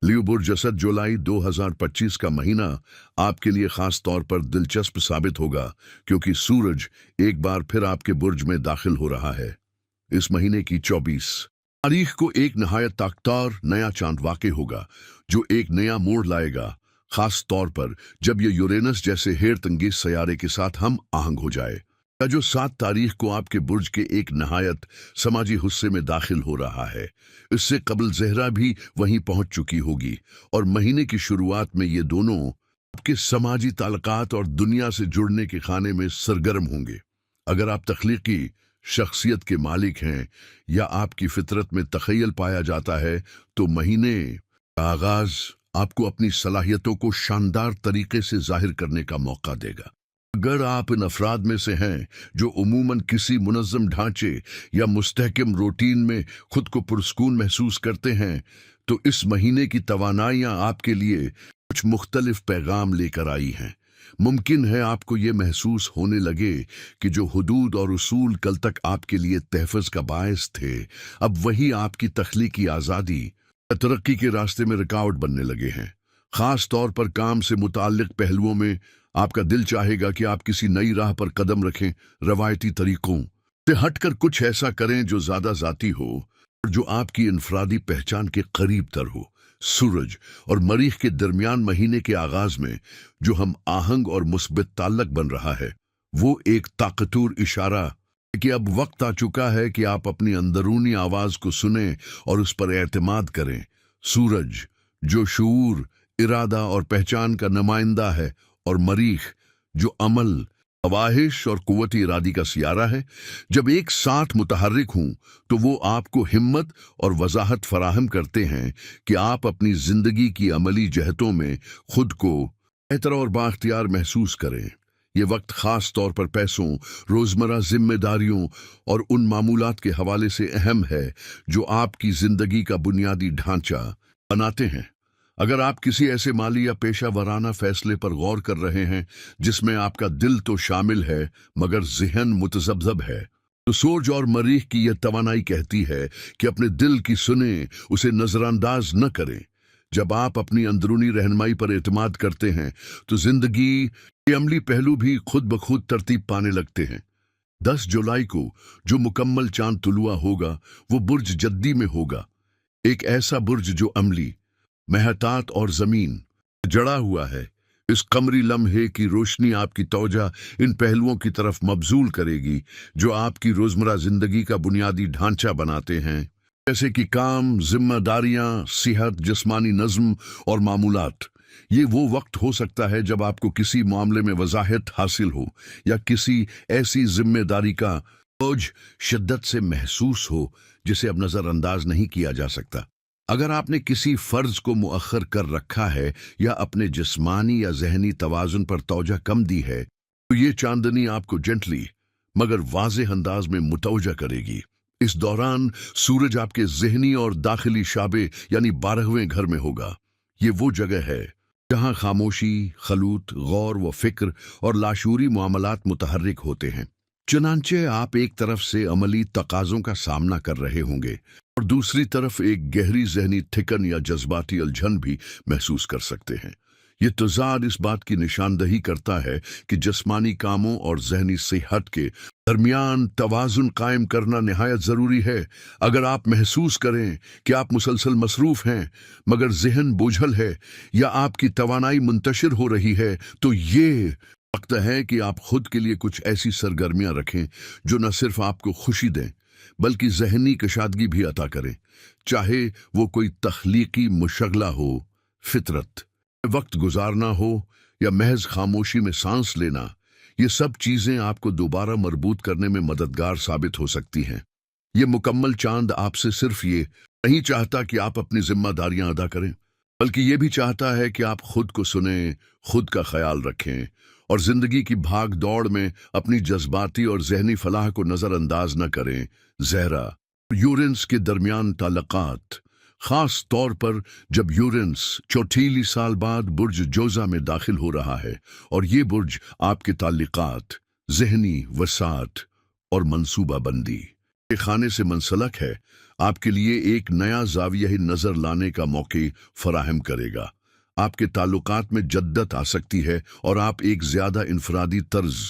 लियो बुर्ज असद जुलाई 2025 का महीना आपके लिए खास तौर पर दिलचस्प साबित होगा क्योंकि सूरज एक बार फिर आपके बुर्ज में दाखिल हो रहा है। इस महीने की 24 तारीख को एक नहायत ताकतवर नया चांद वाक़ई होगा जो एक नया मोड़ लाएगा, खास तौर पर जब ये यूरेनस जैसे हेरतंगेज सैयारे के साथ हम आहंग हो जाए। या जो 7 तारीख को आपके बुर्ज के एक नहायत समाजी हिस्से में दाखिल हो रहा है। इससे कबल ज़हरा भी वहीं पहुंच चुकी होगी और महीने की शुरुआत में ये दोनों आपके समाजी ताल्लुकात और दुनिया से जुड़ने के खाने में सरगर्म होंगे। अगर आप तख्लीकी शख्सियत के मालिक हैं या आपकी फितरत में तखय्युल पाया जाता है तो महीने का आगाज आपको अपनी सलाहियतों को शानदार तरीके से जाहिर करने का मौका देगा। अगर आप इन अफराद में से हैं जो उमूमन किसी मुनज़्ज़म ढांचे या मुस्तहकम रूटीन में खुद को पुरस्कून महसूस करते हैं तो इस महीने की तवानाइयाँ आपके लिए कुछ मुख्तलिफ पैगाम लेकर आई हैं। मुमकिन है आपको ये महसूस होने लगे कि जो हुदूद और उसूल कल तक आपके लिए तहफ़्फ़ुज़ का बायस थे, अब वही आपकी तख्लीकी आज़ादी या तरक्की के रास्ते में रुकावट बनने लगे हैं। ख़ास तौर पर काम से मुताल्लिक़ पहलुओं में आपका दिल चाहेगा कि आप किसी नई राह पर कदम रखें, रवायती तरीकों से हटकर कुछ ऐसा करें जो ज़्यादा ज़ाती हो और जो आपकी इनफरादी पहचान के करीब तर हो। सूरज और मरीख के दरमियान महीने के आगाज़ में जो हम आहंग और मुस्बित ताल्लुक़ बन रहा है, वो एक ताकतवर इशारा है कि अब वक्त आ चुका है कि आप अपनी अंदरूनी आवाज़ को सुनें और उस पर एतमाद करें। सूरज जो शऊर, इरादा और पहचान का नुमाइंदा है और मरीख जो अमल, ख्वाहिश और कुव्वती इरादी का सियारा है, जब एक साथ मुतहर्रिक हों तो वो आपको हिम्मत और वजाहत फराहम करते हैं कि आप अपनी ज़िंदगी की अमली जहतों में खुद को बेहतर और बाख्तियार महसूस करें। ये वक्त ख़ास तौर पर पैसों, रोज़मर्रा जिम्मेदारियों और उन मामूलात के हवाले से अहम है जो आपकी ज़िंदगी का बुनियादी ढांचा बनाते हैं। अगर आप किसी ऐसे माली या पेशा वराना फैसले पर गौर कर रहे हैं जिसमें आपका दिल तो शामिल है मगर ज़हन मुतज़ब्ज़ब है, तो सूरज और मरीख की यह तवानाई कहती है कि अपने दिल की सुने, उसे नज़रअंदाज न करें। जब आप अपनी अंदरूनी रहनुमाई पर एतमाद करते हैं तो ज़िंदगी के अमली पहलू भी खुद ब खुद तरतीब पाने लगते हैं। 10 जुलाई को जो मुकम्मल चांद तुलुआ होगा वो बुर्ज जद्दी में होगा, एक ऐसा बुर्ज जो अमली, महतात और ज़मीन जड़ा हुआ है। इस कमरी लम्हे की रोशनी आपकी तवज्जो इन पहलुओं की तरफ मबजूल करेगी जो आपकी रोज़मर्रा ज़िंदगी का बुनियादी ढांचा बनाते हैं, जैसे कि काम, जिम्मेदारियां, सेहत, जिस्मानी नज़्म और मामूलात। ये वो वक्त हो सकता है जब आपको किसी मामले में वजाहत हासिल हो या किसी ऐसी जिम्मेदारी का बोझ शिद्दत से महसूस हो जिसे अब नज़रअंदाज नहीं किया जा सकता। अगर आपने किसी फ़र्ज़ को मुअख्खर कर रखा है या अपने जिस्मानी या ज़हनी तवाज़ुन पर तवज्जो कम दी है तो ये चांदनी आपको जेंटली मगर वाज़ेह अंदाज में मुतवज्जो करेगी। इस दौरान सूरज आपके ज़हनी और दाखिली शाबे यानी 12वें घर में होगा। ये वो जगह है जहाँ खामोशी, खलूत, गौर व फ़िक्र और लाशूरी मामलात मुतहर्रिक होते हैं। चुनांचे आप एक तरफ से अमली तकाज़ों का सामना कर रहे होंगे और दूसरी तरफ एक गहरी ज़हनी थिकन या जज्बाती उलझन भी महसूस कर सकते हैं। ये तज़ाद इस बात की निशानदही करता है कि जिस्मानी कामों और ज़हनी सेहत के दरमियान तवाज़ुन कायम करना निहायत ज़रूरी है। अगर आप महसूस करें कि आप मुसलसल मसरूफ़ हैं मगर ज़हन बोझल है या आपकी तवानाई मुंतशिर हो रही है तो ये वक्त है कि आप खुद के लिए कुछ ऐसी सरगर्मियां रखें जो न सिर्फ आपको खुशी दें बल्कि ज़हनी कशादगी भी अता करें, चाहे वो कोई तख्लीकी मुशगला हो, फितरत वक्त गुजारना हो या महज खामोशी में सांस लेना। ये सब चीज़ें आपको दोबारा मरबूत करने में मददगार साबित हो सकती हैं। ये मुकम्मल चांद आपसे सिर्फ ये नहीं चाहता कि आप अपनी जिम्मेदारियां अदा करें बल्कि ये भी चाहता है कि आप खुद को सुनें, खुद का ख्याल रखें और ज़िंदगी की भाग दौड़ में अपनी जज्बाती और ज़हनी फलाह को नज़रअंदाज न करें। ज़हरा यूरेनस के दरमियान ताल्लुकात, ख़ास तौर पर जब यूरेनस 34 साल बाद बुर्ज जोज़ा में दाखिल हो रहा है और ये बुर्ज आपके ताल्लुकात, ज़हनी वसात और मनसूबाबंदी के खाने से मंसलक है। आपके लिए एक नया जाविया नज़र लाने का मौके फराहम करेगा। आपके ताल्लुकात में जद्दत आ सकती है और आप एक ज़्यादा इनफरादी तर्ज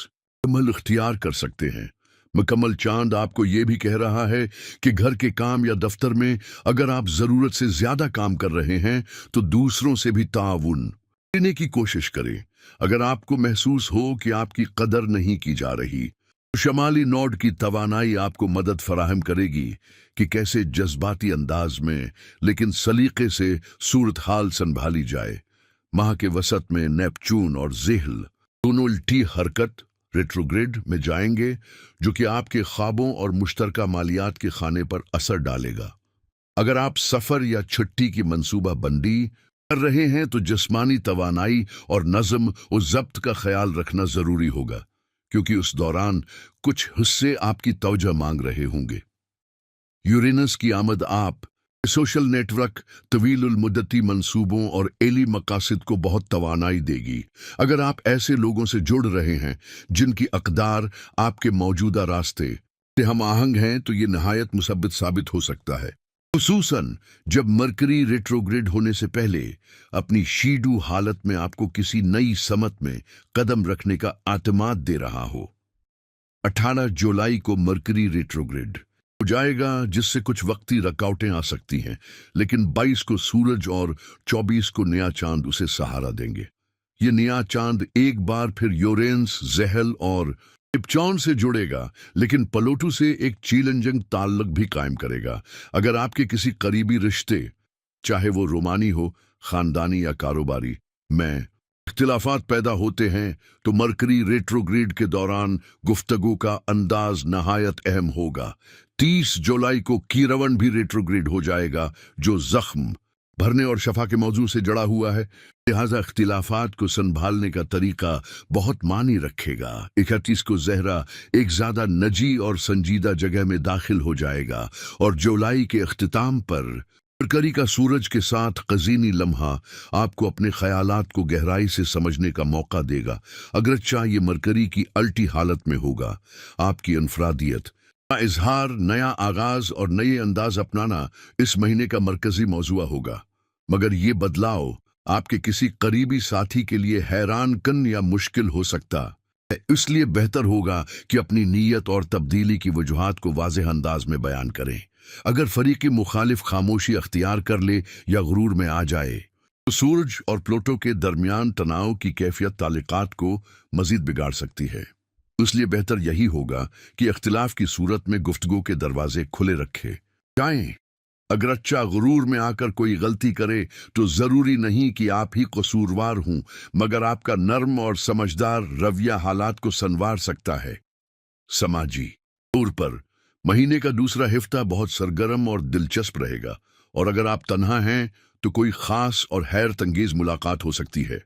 अमल इख्तियार कर सकते हैं। मुकम्मल चांद आपको ये भी कह रहा है कि घर के काम या दफ्तर में अगर आप ज़रूरत से ज़्यादा काम कर रहे हैं तो दूसरों से भी ताउन लेने की कोशिश करें। अगर आपको महसूस हो कि आपकी कदर नहीं की जा रही, तो शमाली नोड की तवानाई आपको मदद फराहम करेगी कि कैसे जज्बाती अंदाज में लेकिन सलीके से सूरत हाल संभाली जाए। माह के वसत में नेपचून और ज़ेहल दोनों उल्टी हरकत रेट्रोग्रेड में जाएंगे, जो कि आपके ख्वाबों और मुश्तरका मालियात के खाने पर असर डालेगा। अगर आप सफ़र या छुट्टी की मंसूबा बंदी कर रहे हैं तो जिस्मानी तवानाई और नज़म और ज़ब्त का ख्याल रखना ज़रूरी होगा, क्योंकि उस दौरान कुछ हिस्से आपकी तवज्जो मांग रहे होंगे। यूरेनस की आमद आप सोशल नेटवर्क, तवीलुल मुद्दती मंसूबों और एली मकासद को बहुत तवानाई देगी। अगर आप ऐसे लोगों से जुड़ रहे हैं जिनकी अक़दार आपके मौजूदा रास्ते से हम आहंग हैं, तो ये नहायत मुसब्बित साबित हो सकता है, खुसूसन जब मरकरी रेट्रोग्रेड होने से पहले अपनी शीडू हालत में आपको किसी नई समत में कदम रखने का आतमाद दे रहा हो। 18 जुलाई को मरकरी रेट्रोग्रेड हो जाएगा, जिससे कुछ वक्ती रकावटें आ सकती हैं, लेकिन 22 को सूरज और 24 को नया चांद उसे सहारा देंगे। ये नया चांद एक बार फिर यूरेनस, ज़हल और नेपच्यून से जुड़ेगा, लेकिन प्लूटो से एक चैलेंजिंग ताल्लुक भी कायम करेगा। अगर आपके किसी करीबी रिश्ते, चाहे वो रोमानी हो, खानदानी या कारोबारी, में इख्तिलाफात पैदा होते हैं, तो मरकरी रेट्रोग्रेड के दौरान गुफ्तगू का अंदाज नहायत अहम होगा। 30 जुलाई को कीरवन भी रेट्रोग्रेड हो जाएगा, जो जख्म भरने और शफा के मौजू से जुड़ा हुआ है, लिहाजा इख्तिलाफात को संभालने का तरीका बहुत मानी रखेगा। 31 को ज़हरा एक ज़्यादा नजी और संजीदा जगह में दाखिल हो जाएगा और जुलाई के अख्तिताम पर मरकरी का सूरज के साथ क़ज़ीनी लम्हा आपको अपने ख़यालात को गहराई से समझने का मौका देगा। अगरचा ये मरकरी की अल्टी हालत में होगा, आपकी अनफरादियत का इजहार, नया आगाज और नए अंदाज अपनाना इस महीने का मरकजी मौजूआ होगा। मगर ये बदलाव आपके किसी करीबी साथी के लिए हैरान कन या मुश्किल हो सकता है, इसलिए बेहतर होगा कि अपनी नीयत और तब्दीली की वजूहात को वाज़ेह अंदाज में बयान करें। अगर फरीक़ी मुखालिफ खामोशी अख्तियार कर ले या गुरूर में आ जाए, तो सूरज और प्लूटो के दरमियान तनाव की कैफियत ताल्लुकात को मज़ीद बिगाड़ सकती है। इसलिए बेहतर यही होगा कि इख्तिलाफ की सूरत में गुफ्तगू के दरवाजे खुले रखे जाएं। अगर अच्छा गुरूर में आकर कोई गलती करे तो ज़रूरी नहीं कि आप ही कसूरवार हों, मगर आपका नर्म और समझदार रवैया हालात को संवार सकता है। समाजी तौर पर महीने का दूसरा हिफ्ता बहुत सरगर्म और दिलचस्प रहेगा, और अगर आप तन्हा हैं तो कोई ख़ास और हैरत अंगेज़ मुलाकात हो सकती है।